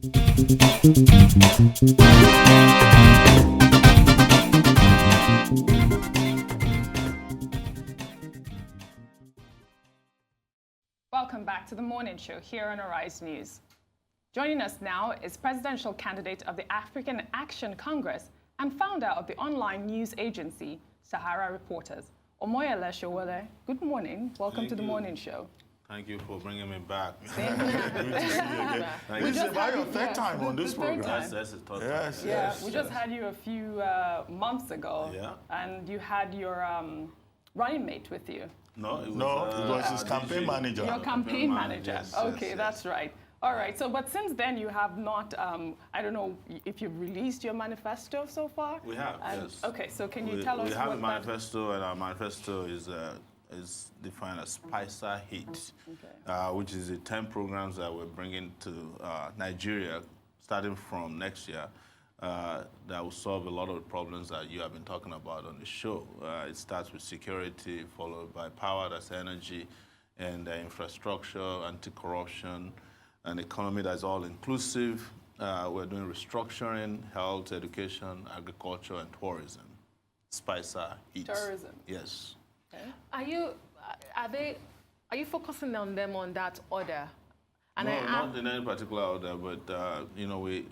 Welcome back to the morning show here on Arise News. Joining us now is presidential candidate of the African Action Congress and founder of the online news agency, Sahara Reporters, Omoyele Sowore. Good morning. Welcome to the morning show. Thank you for bringing me back. Same here. Good to see you again. This is about your third time on this program. That's Yes, Yeah, yes, we just had you a few months ago, and you had your running mate with you. No, it was his campaign manager. Your campaign manager. Yes, Okay, yes, that's right. All right. So, but since then, you have not. I don't know if you've released your manifesto so far. We have. Yes. Okay. So, can you tell us? We have a manifesto, and our manifesto is defined as Spicer Heat, which is the 10 programs that we're bringing to Nigeria, starting from next year. That will solve a lot of the problems that you have been talking about on the show. It starts with security, followed by power, that's energy, and infrastructure, anti-corruption, an economy that's all-inclusive. We're doing restructuring, health, education, agriculture, and tourism. Spicer Heat. Tourism. Yes. Okay. Are you focusing on them on that order? And no, not in any particular order, but you know, we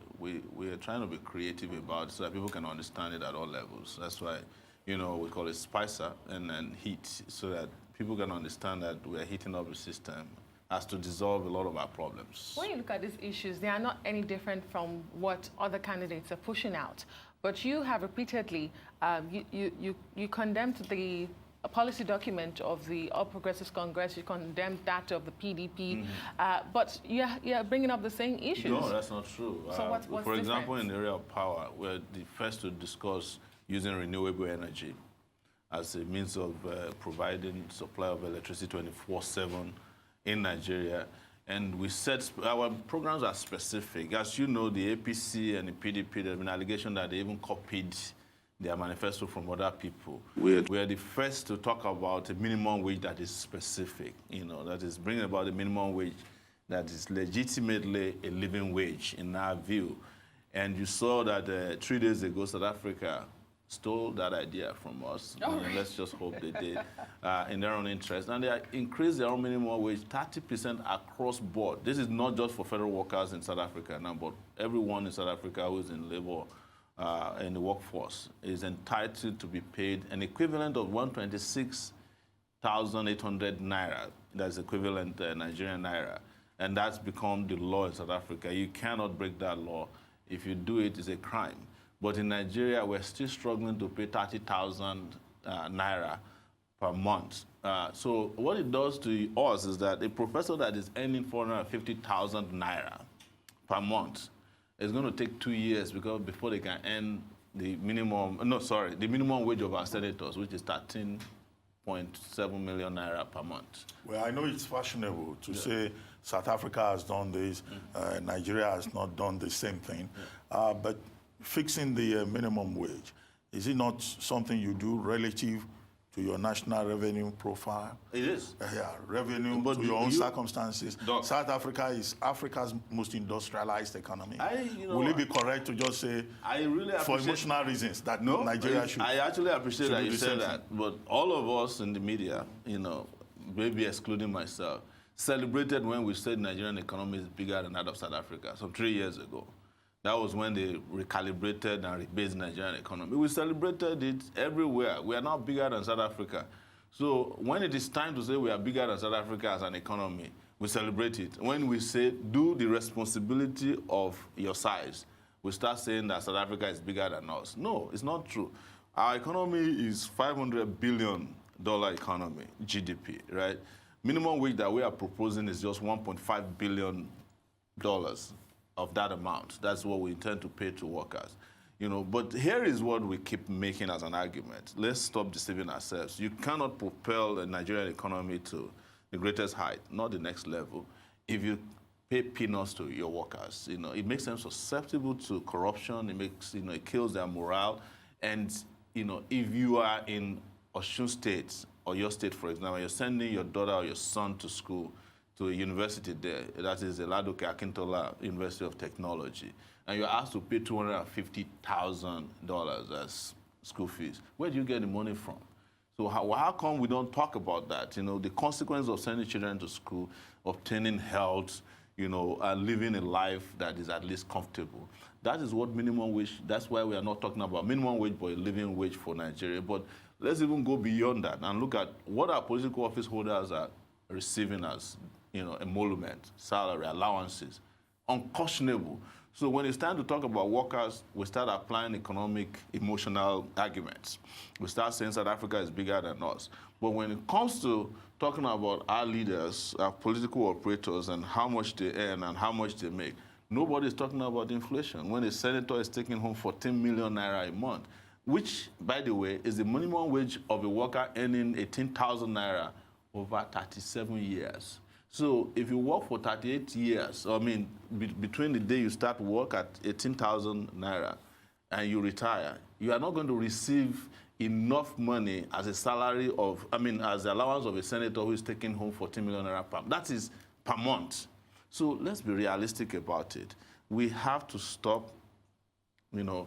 are trying to be creative about it so that people can understand it at all levels. That's why, you know, we call it Spicer and then Heat, so that people can understand that we are heating up the system as to dissolve a lot of our problems. When you look at these issues, they are not any different from what other candidates are pushing out. But you have repeatedly, you condemned the policy document of the All Progressives Congress, you condemned that of the PDP, but you're bringing up the same issues. No, that's not true. So what's for example, in the area of power, we're the first to discuss using renewable energy as a means of providing supply of electricity 24/7 in Nigeria. And we said our programs are specific. As you know, the APC and the PDP, there's been an allegation that they even copied their manifesto from other people. We are the first to talk about a minimum wage that is specific, you know, that is bringing about a minimum wage that is legitimately a living wage in our view. And you saw that 3 days ago, South Africa stole that idea from us. Let's just hope they did in their own interest. And they increased their own minimum wage 30% across board. This is not just for federal workers in South Africa now, but everyone in South Africa who is in labor in the workforce is entitled to be paid an equivalent of 126,800 naira. That's equivalent Nigerian naira. And that's become the law in South Africa. You cannot break that law. If you do it, it's a crime. But in Nigeria, we're still struggling to pay 30,000 naira per month. So what it does to us is that a professor that is earning 450,000 naira per month, it's going to take 2 years before they can earn the minimum, the minimum wage of our senators, which is 13.7 million naira per month. Well, I know it's fashionable to say South Africa has done this, Nigeria has not done the same thing, but fixing the minimum wage, is it not something you do relative to your national revenue profile? It is. Revenue to your own circumstances. South Africa is Africa's most industrialized economy. Will it be correct to just say, for emotional reasons, that Nigeria should? I actually appreciate that you said that, but all of us in the media, you know, maybe excluding myself, celebrated when we said Nigerian economy is bigger than that of South Africa, some 3 years ago. That was when they recalibrated and rebased the Nigerian economy. We celebrated it everywhere. We are now bigger than South Africa. So when it is time to say we are bigger than South Africa as an economy, we celebrate it. When we say, do the responsibility of your size, we start saying that South Africa is bigger than us. No, it's not true. Our economy is $500 billion economy, GDP, right? Minimum wage that we are proposing is just $1.5 billion of that amount. That's what we intend to pay to workers. You know, but here is what we keep making as an argument. Let's stop deceiving ourselves. You cannot propel the Nigerian economy to the greatest height, not the next level, if you pay peanuts to your workers. You know, it makes them susceptible to corruption. It makes, you know, it kills their morale. And, you know, if you are in Osun State or your state, for example, you're sending your daughter or your son to school to a university there, that is the Ladoke Akintola University of Technology, and you're asked to pay $250,000 as school fees. Where do you get the money from? So how come we don't talk about that? You know, the consequence of sending children to school, obtaining health, you know, and living a life that is at least comfortable. That is what minimum wage, that's why we are not talking about minimum wage, but a living wage for Nigeria. But let's even go beyond that and look at what our political office holders are receiving as, you know, emolument, salary, allowances, unconscionable. So when it's time to talk about workers, we start applying economic, emotional arguments. We start saying South Africa is bigger than us. But when it comes to talking about our leaders, our political operators, and how much they earn and how much they make, nobody is talking about inflation. When a senator is taking home 14 million naira a month, which, by the way, is the minimum wage of a worker earning 18,000 naira over 37 years. So if you work for 38 years, I mean, between the day you start work at 18,000 naira and you retire, you are not going to receive enough money as a salary of, I mean, as the allowance of a senator who is taking home 14 million naira per month. That is per month. So let's be realistic about it. We have to stop, you know,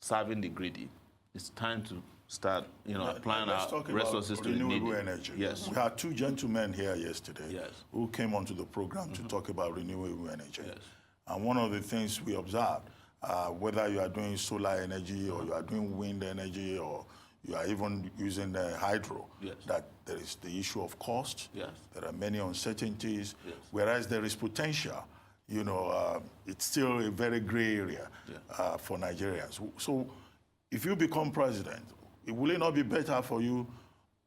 serving the greedy. It's time to start, you know, applying our resources to renewable energy. Yes. We had two gentlemen here yesterday Yes. who came onto the program to talk about renewable energy. Yes. And one of the things we observed, whether you are doing solar energy or you are doing wind energy or you are even using hydro, Yes. that there is the issue of cost. Yes. There are many uncertainties, Yes. whereas there is potential. You know, it's still a very gray area for Nigerians. So if you become president, will it not be better for you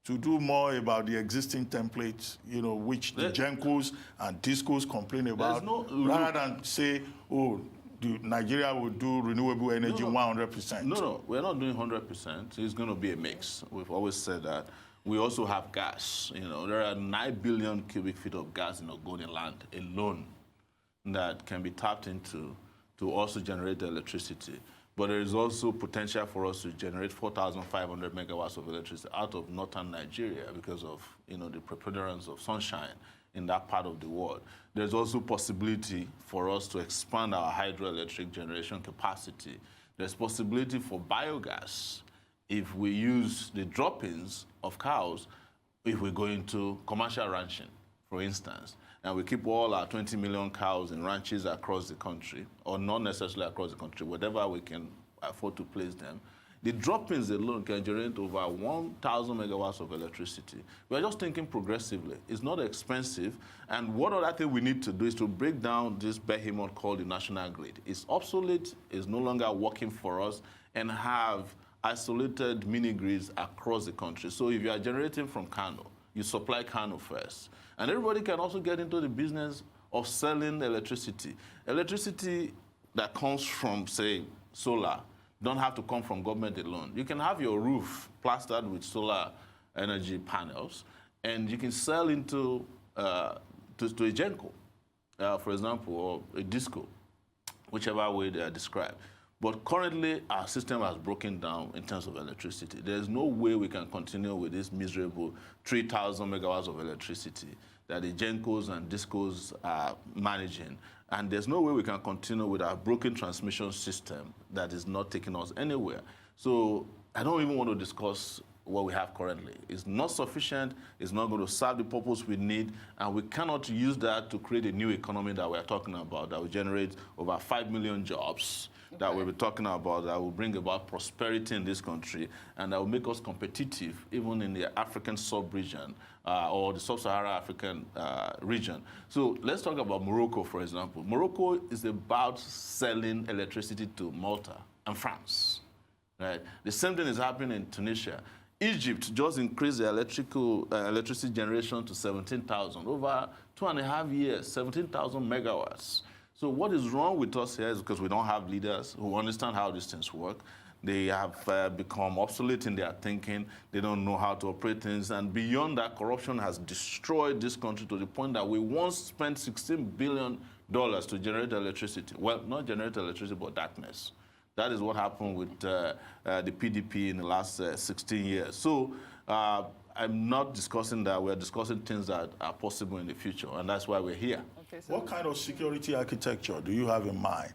to do more about the existing templates, you know, which the Gencos and Discos complain about, rather than say, oh, Nigeria will do renewable energy 100%? No, we're not doing 100%. It's going to be a mix. We've always said that. We also have gas. You know, there are 9 billion cubic feet of gas in Ogoni land alone that can be tapped into to also generate electricity. But there is also potential for us to generate 4,500 megawatts of electricity out of northern Nigeria because of, you know, the preponderance of sunshine in that part of the world. There's also possibility for us to expand our hydroelectric generation capacity. There's possibility for biogas if we use the droppings of cows, if we go into commercial ranching, for instance, and we keep all our 20 million cows in ranches across the country, or not necessarily across the country, whatever we can afford to place them, the droppings alone can generate over 1,000 megawatts of electricity. We're just thinking progressively. It's not expensive, and one other thing we need to do is to break down this behemoth called the national grid. It's obsolete, it's no longer working for us, and have isolated mini-grids across the country. So if you are generating from Kano, you supply Kano first. And everybody can also get into the business of selling electricity. Electricity that comes from, say, solar don't have to come from government alone. You can have your roof plastered with solar energy panels, and you can sell into to a Genco, for example, or a Disco, whichever way they are described. But currently, our system has broken down in terms of electricity. There's no way we can continue with this miserable 3,000 megawatts of electricity that the Gencos and Discos are managing. And there's no way we can continue with our broken transmission system that is not taking us anywhere. So I don't even want to discuss what we have currently. It's not sufficient, it's not going to serve the purpose we need, and we cannot use that to create a new economy that we're talking about, that will generate over 5 million jobs, that we'll be talking about, that will bring about prosperity in this country, and that will make us competitive even in the African sub-region or the sub-Saharan African region. So let's talk about Morocco, for example. Morocco is about selling electricity to Malta and France. Right? The same thing is happening in Tunisia. Egypt just increased the electricity generation to 17,000. Over 2.5 years, 17,000 megawatts. So what is wrong with us here is because we don't have leaders who understand how these things work. They have become obsolete in their thinking. They don't know how to operate things. And beyond that, corruption has destroyed this country to the point that we once spent $16 billion to generate electricity. Well, not generate electricity, but darkness. That is what happened with the PDP in the last 16 years. So I'm not discussing that. We're discussing things that are possible in the future, and that's why we're here. Okay, so What kind of security architecture do you have in mind?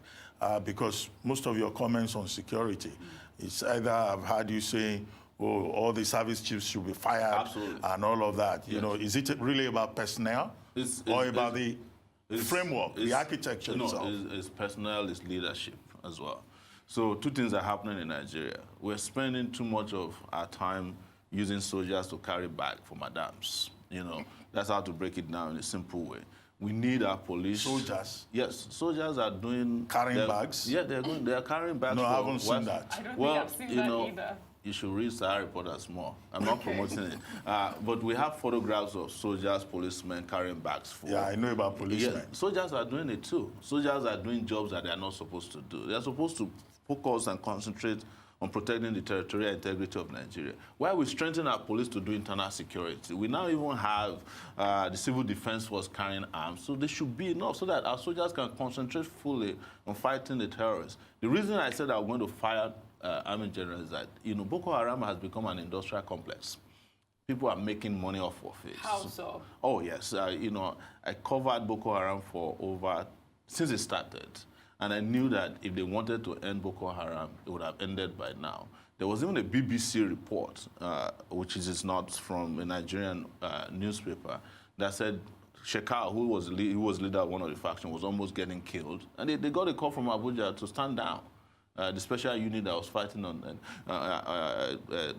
Because most of your comments on security, it's either I've heard you say, oh, all the service chiefs should be fired, Absolutely. and all of that. You Yes. know, is it really about personnel or about the framework, the architecture itself? It's personnel, it's leadership as well. So two things are happening in Nigeria. We're spending too much of our time using soldiers to carry bag for madams. You know, that's how to break it down in a simple way. We need our police. Soldiers? Yes, soldiers are doing... Carrying bags? Yeah, they're carrying bags. No, I haven't seen that. I don't Well, think I've seen that either. You should read Sahara Reporters more. I'm not promoting it. But we have photographs of soldiers, policemen carrying bags for... Yeah, I know about policemen. Yeah, soldiers are doing it too. Soldiers are doing jobs that they are not supposed to do. They are supposed to focus and concentrate on protecting the territorial integrity of Nigeria. While we strengthen our police to do internal security, we now even have the civil defense force carrying arms, so there should be enough so that our soldiers can concentrate fully on fighting the terrorists. The reason I said I'm going to fire Army generals is that, you know, Boko Haram has become an industrial complex. People are making money off of it. How so? Oh, yes. You know, I covered Boko Haram for since it started. And I knew that if they wanted to end Boko Haram, it would have ended by now. There was even a BBC report, which is not from a Nigerian newspaper, that said Shekau, who was leader of one of the factions, was almost getting killed. And they got a call from Abuja to stand down. The special unit that was fighting on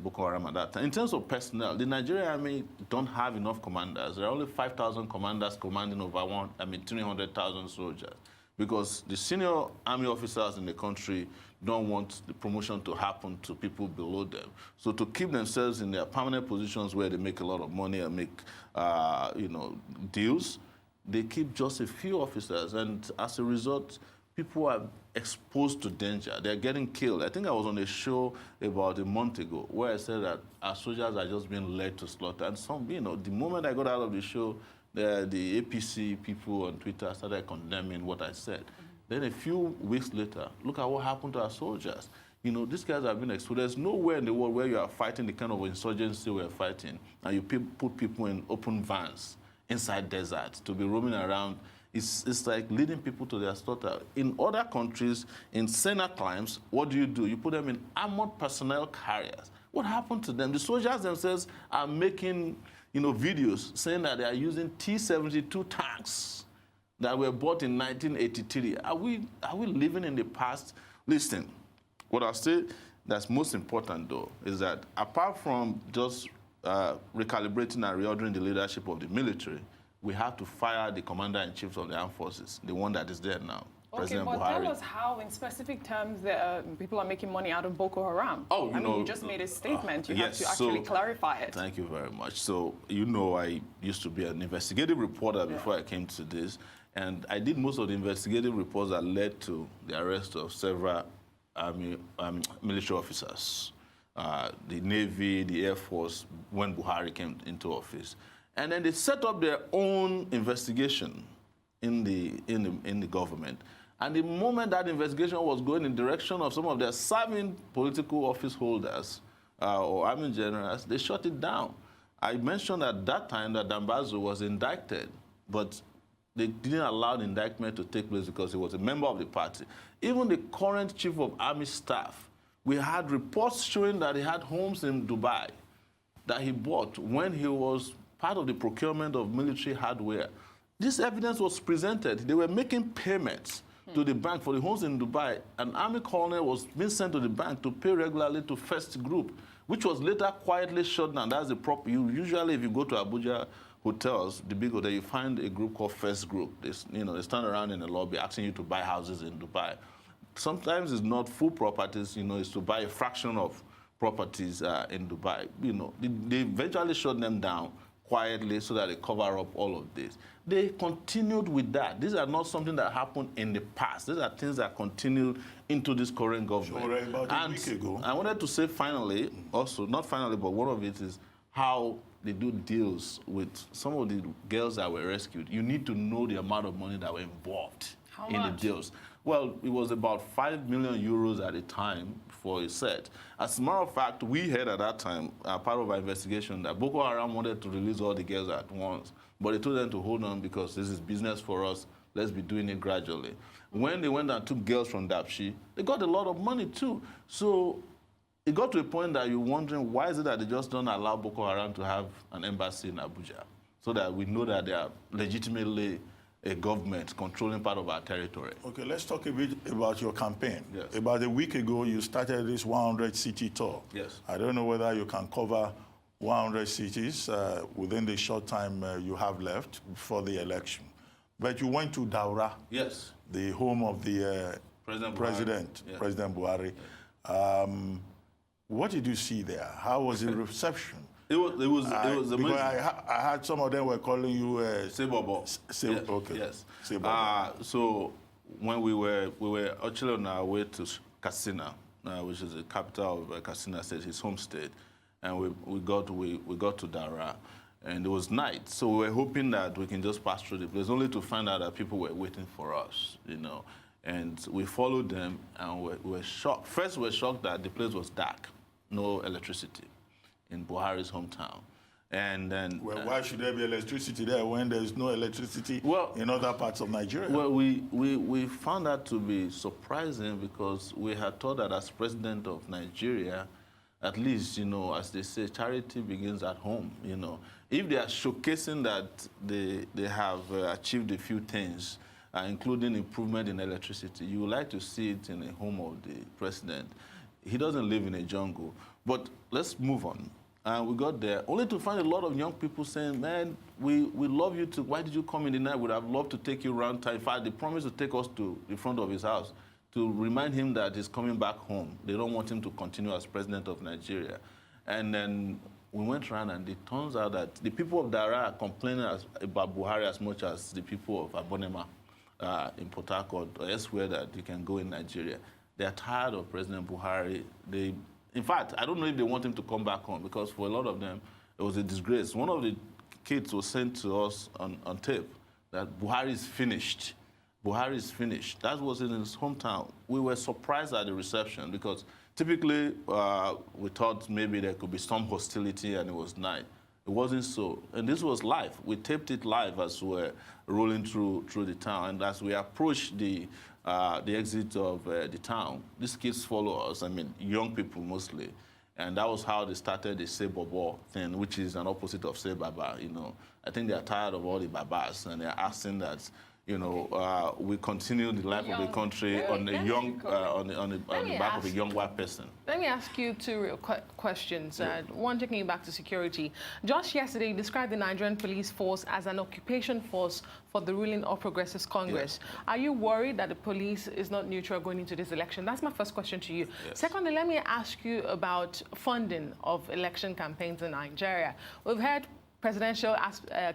Boko Haram at that time. In terms of personnel, the Nigerian army don't have enough commanders. There are only 5,000 commanders commanding over 300,000 soldiers, because the senior army officers in the country don't want the promotion to happen to people below them. So to keep themselves in their permanent positions where they make a lot of money and make deals, they keep just a few officers, and as a result, people are exposed to danger. They're getting killed. I think I was on a show about a month ago where I said that our soldiers are just being led to slaughter. And some, you know, the moment I got out of the show, the APC people on Twitter started condemning what I said. Then a few weeks later, look at what happened to our soldiers. You know, these guys have been exposed. There's nowhere in the world where you are fighting the kind of insurgency we're fighting, and you put people in open vans inside deserts to be roaming around. It's like leading people to their slaughter. In other countries, in saner climes, what do? You put them in armored personnel carriers. What happened to them? The soldiers themselves are making, you know, videos saying that they are using T-72 tanks that were bought in 1983. Are we living in the past? Listen, what I'll say that's most important, though, is that apart from just recalibrating and reordering the leadership of the military, we have to fire the commander-in-chief of the armed forces, the one that is there now, President but Buhari. tell us how, in specific terms, people are making money out of Boko Haram. Oh, I mean, you just made a statement. You yes, have to actually clarify it. Thank you very much. So, you know, I used to be an investigative reporter before I came to this, and I did most of the investigative reports that led to the arrest of several military officers, the Navy, the Air Force, when Buhari came into office. And then they set up their own investigation in the government. And the moment that investigation was going in the direction of some of their serving political office holders or army generals, they shut it down. I mentioned at that time that Dambazo was indicted, but they didn't allow the indictment to take place because he was a member of the party. Even the current chief of army staff, we had reports showing that he had homes in Dubai that he bought when he was part of the procurement of military hardware. This evidence was presented. They were making payments to the bank for the homes in Dubai. An army colonel was being sent to the bank to pay regularly to First Group, which was later quietly shut down. That's the prop. Usually, if you go to Abuja hotels, the big hotel, you find a group called First Group. They stand around in the lobby asking you to buy houses in Dubai. Sometimes it's not full properties, it's to buy a fraction of properties in Dubai. They eventually shut them down quietly so that they cover up all of this. They continued with that. These are not something that happened in the past. These are things that continued into this current government. Sure, about a week ago. I wanted to say finally, also, not finally, but one of it is how they do deals with some of the girls that were rescued. You need to know the amount of money that were involved in the deals. Well, it was about 5 million euros at the time for a set. As a matter of fact, we heard at that time, part of our investigation, that Boko Haram wanted to release all the girls at once, but they told them to hold on because this is business for us. Let's be doing it gradually. When they went and took girls from Dapchi, they got a lot of money too. So it got to a point that you're wondering, why is it that they just don't allow Boko Haram to have an embassy in Abuja so that we know that they are legitimately a government controlling part of our territory? Okay, let's talk a bit about your campaign. Yes. About a week ago, you started this 100-city tour. Yes. I don't know whether you can cover 100 cities within the short time you have left before the election. But you went to Daura, Yes. the home of the President Buhari. Yeah. What did you see there? How was the reception? It was amazing. Because I heard some of them were calling you Sebobo. Okay. Yes. Sebobo. So when we were actually on our way to Katsina, which is the capital of Katsina State, his home state, and we got to Daura, and it was night. So we were hoping that we can just pass through the place, only to find out that people were waiting for us, you know. And we followed them, and we were shocked. First, we were shocked that the place was dark, no electricity in Buhari's hometown. And then... Well, why should there be electricity there when there's no electricity in other parts of Nigeria? Well, we found that to be surprising because we had thought that as president of Nigeria, at least, you know, as they say, charity begins at home, you know. If they are showcasing that they have achieved a few things, including improvement in electricity, you would like to see it in the home of the president. He doesn't live in a jungle. But let's move on. We got there, only to find a lot of young people saying, man, we love you too. Why did you come in the night? We'd have loved to take you around. In fact, they promised to take us to the front of his house to remind him that he's coming back home. They don't want him to continue as president of Nigeria. And then we went around, and it turns out that the people of Daura are complaining about Buhari as much as the people of Abonema in Port Harcourt or elsewhere that you can go in Nigeria. They are tired of President Buhari. In fact, I don't know if they want him to come back home, because for a lot of them, it was a disgrace. One of the kids was sent to us on tape that Buhari is finished. Buhari is finished. That was in his hometown. We were surprised at the reception because typically we thought maybe there could be some hostility and it was night. It wasn't so. And this was live. We taped it live as we were rolling through the town. And as we approached the exit of the town, these kids follow us, I mean, young people mostly. And that was how they started the Say Bobo thing, which is an opposite of Say Baba, you know. I think they're tired of all the babas, and they're asking that, you know, we continue the life of the country on the back of a young white person. Let me ask you two real questions. One, taking you back to security. Just yesterday, you described the Nigerian police force as an occupation force for the ruling All Progressives Congress. Yes. Are you worried that the police is not neutral going into this election? That's my first question to you. Yes. Secondly, let me ask you about funding of election campaigns in Nigeria. We've heard presidential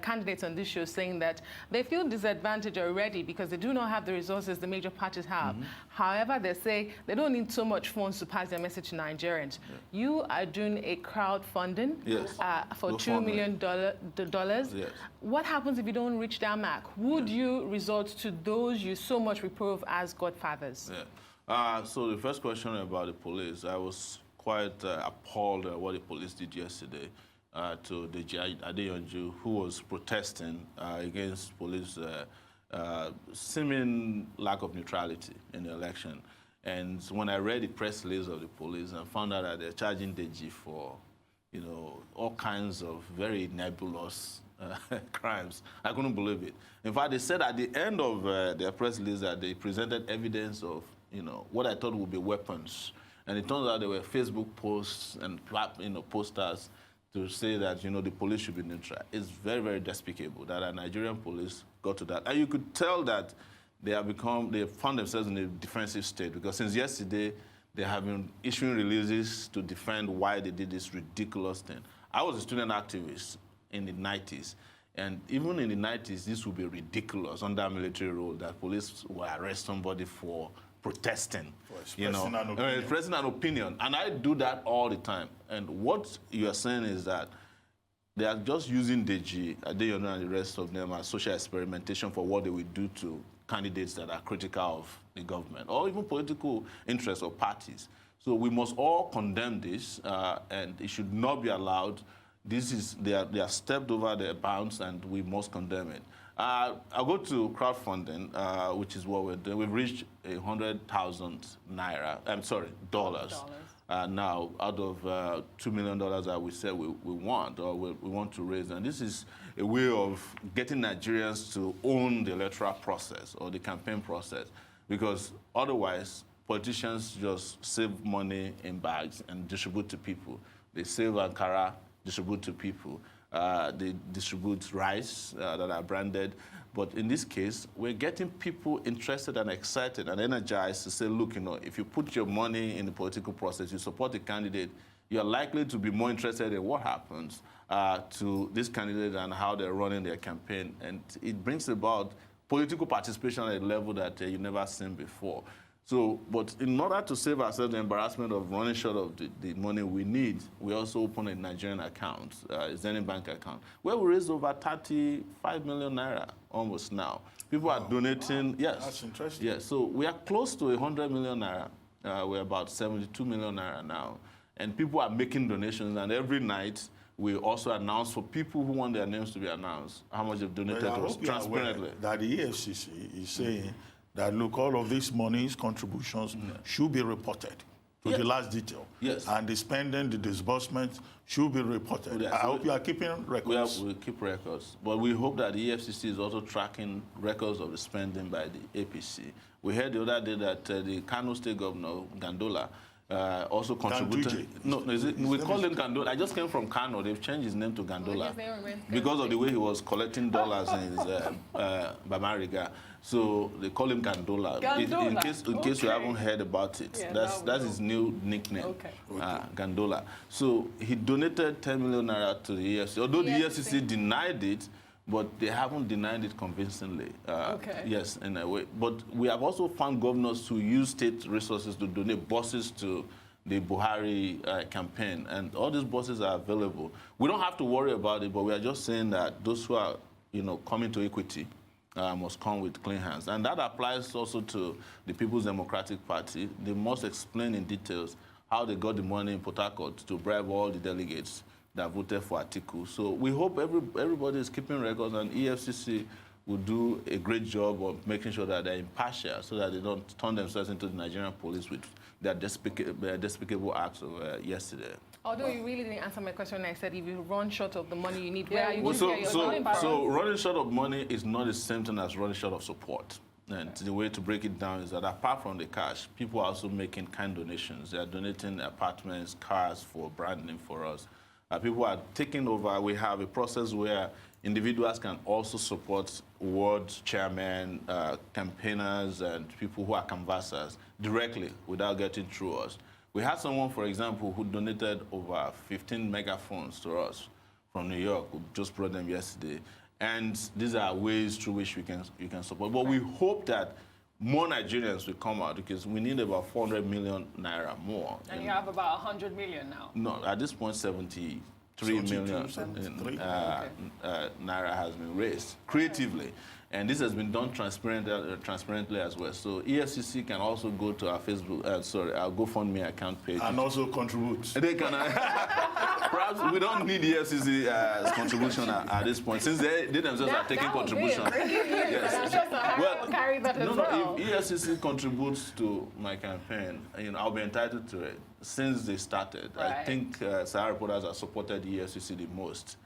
candidates on this show saying that they feel disadvantaged already because they do not have the resources the major parties have. Mm-hmm. However, they say they don't need so much funds to pass their message to Nigerians. Yeah. You are doing a crowdfunding for $2 million. Yes. What happens if you don't reach that mark? Would you resort to those you so much reprove as godfathers? Yeah. So the first question about the police, I was quite appalled at what the police did yesterday. To Deji Adeyanju, who was protesting against police seeming lack of neutrality in the election. And when I read the press release of the police and found out that they're charging Deji for, you know, all kinds of very nebulous crimes, I couldn't believe it. In fact, they said at the end of their press release that they presented evidence of, you know, what I thought would be weapons. And it turns out there were Facebook posts and, you know, posters to say that, you know, the police should be neutral. It's very, very despicable that our Nigerian police got to that. And you could tell that they found themselves in a defensive state, because since yesterday, they have been issuing releases to defend why they did this ridiculous thing. I was a student activist in the 90s, and even in the 90s, this would be ridiculous under military rule that police will arrest somebody for protesting, expressing an opinion. And I do that all the time. And what you are saying is that they are just using Deji Adeyanju and the rest of them as social experimentation for what they will do to candidates that are critical of the government, or even political interests or parties. So we must all condemn this, and it should not be allowed. They are stepped over their bounds, and we must condemn it. I'll go to crowdfunding, which is what we're doing. We've reached 100,000 naira. I'm sorry, dollars. Now, out of $2 million that we said we want, or we want to raise, and this is a way of getting Nigerians to own the electoral process or the campaign process, because otherwise politicians just save money in bags and distribute to people. They save Ankara, distribute to people. They distribute rice that are branded. But in this case, we're getting people interested and excited and energized to say, look, if you put your money in the political process, you support a candidate, you're likely to be more interested in what happens to this candidate and how they're running their campaign. And it brings about political participation at a level that you've never seen before. So, but in order to save ourselves the embarrassment of running short of the money we need, we also open a Nigerian account, a Zenith Bank account, where we raised over 35 million naira almost now. People are donating. Wow. Yes. That's interesting. Yes. So we are close to 100 million naira. We're about 72 million naira now. And people are making donations, and every night we also announce for people who want their names to be announced how much they've donated to us transparently. That the EFCC is saying that, look, all of these monies, contributions should be reported to the last detail. Yes. And the spending, the disbursements should be reported. I hope you are keeping records. We keep records. But we hope that the EFCC is also tracking records of the spending by the APC. We heard the other day that the Kano State Governor, Gandola, also contributed. We call him Gandola. I just came from Kano. They've changed his name to Gandola because of the way he was collecting dollars in his Bamariga. So they call him Gandola. In case you haven't heard about it, that's his new nickname, Gandola. So he donated 10 million naira to the EFCC. Although the EFCC denied it, but they haven't denied it convincingly. Yes, in a way. But we have also found governors who use state resources to donate buses to the Buhari campaign, and all these buses are available. We don't have to worry about it, but we are just saying that those who are, coming to equity must come with clean hands. And that applies also to the People's Democratic Party. They must explain in details how they got the money in Port Harcourt to bribe all the delegates that voted for Atiku. So we hope everybody is keeping records, and EFCC will do a great job of making sure that they're impartial so that they don't turn themselves into the Nigerian police with their despicable acts of yesterday. Although you really didn't answer my question, I said if you run short of the money you need, where are you going to get your money? So running short of money is not the same thing as running short of support. And the way to break it down is that apart from the cash, people are also making kind donations. They are donating apartments, cars for branding for us. People are taking over. We have a process where individuals can also support ward chairmen, campaigners, and people who are canvassers directly without getting through us. We had someone, for example, who donated over 15 megaphones to us from New York. We just brought them yesterday. And these are ways through which you can support. But we hope that more Nigerians will come out, because we need about 400 million naira more. And you have about 100 million now? No, at this point, 73 million naira has been raised creatively. And this has been done transparently as well. So EFCC can also go to our Facebook, our GoFundMe account page. And also contribute. They can. Perhaps we don't need EFCC's contribution at this point, since they themselves are taking contribution. Yes. Well, carry that as well. If EFCC contributes to my campaign, I'll be entitled to it. Since they started, I think Sahara reporters have supported the EFCC the most.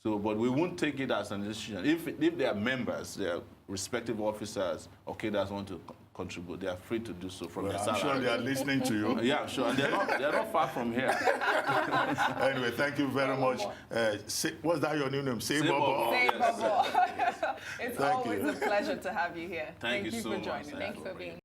So, but we won't take it as an institution. If they are members, their respective officers or cadres want to contribute, they are free to do so from their salary. I'm sure they are listening to you. Yeah, I'm sure. And they're not far from here. Anyway, thank you very much. What's that your new name? Sowore. It's always a pleasure to have you here. Thank you so for much. joining. Thanks for being here.